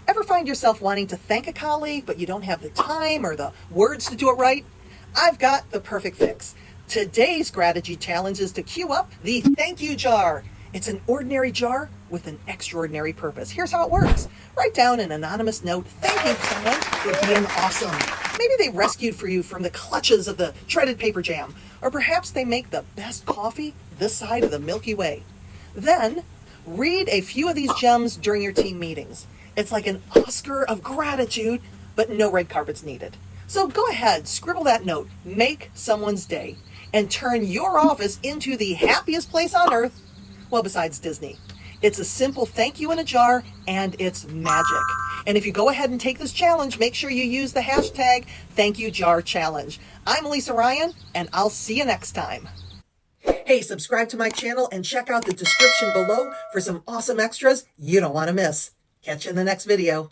Ever find yourself wanting to thank a colleague, but you don't have the time or the words to do it right? I've got the perfect fix. Today's gratitude challenge is to queue up the thank you jar. It's an ordinary jar with an extraordinary purpose. Here's how it works. Write down an anonymous note thanking someone for being awesome. Maybe they rescued for you from the clutches of the shredded paper jam, or perhaps they make the best coffee this side of the Milky Way. Then, read a few of these gems during your team meetings. It's like an Oscar of gratitude, but no red carpets needed. So go ahead, scribble that note, make someone's day, and turn your office into the happiest place on earth, well, besides Disney. It's a simple thank you in a jar, and it's magic. And if you go ahead and take this challenge, make sure you use the hashtag #ThankYouJarChallenge. I'm Lisa Ryan, and I'll see you next time. Hey, subscribe to my channel and check out the description below for some awesome extras you don't want to miss. Catch you in the next video.